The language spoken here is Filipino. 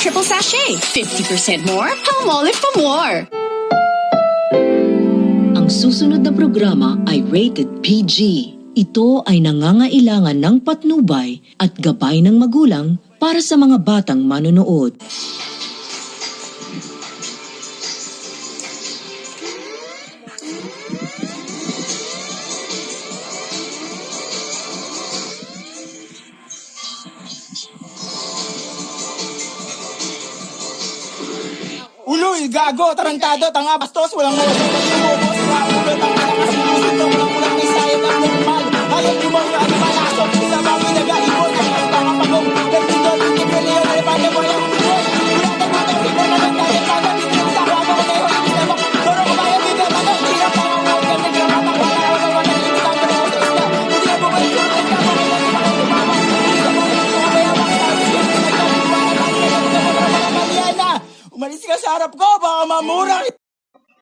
triple sachet. 50% more, Palmolive for more. Ang susunod na programa ay rated PG. Ito ay nangangailangan ng patnubay at gabay ng magulang para sa mga batang manonood. Uloy, gago, tarantado, tanga, bastos, walang modo, pag-iubos, ulo, tanga, nakasimusin to, walang may sayang ang normal. Hayop yung mga animalasok, isa bang pinag-aibon, ang tanga pagong, gantindol, integral na lepante mo yung uloy. Ulatang mo itong siguro na nagdagit, pagod, bigyan sa ako, ako na yung ibig mo, toro ko bayan, bigyan mo ng hirap, pangawag, yan, nagramatang, wala, hindi ka pero sa isla, hindi na bumalik, hindi ka bumalik, hindi ka bumalik, hindi ka bumalik, mayabang sa amin, hindi ka bumalik, umalis ka sa harap ko, baka mamura.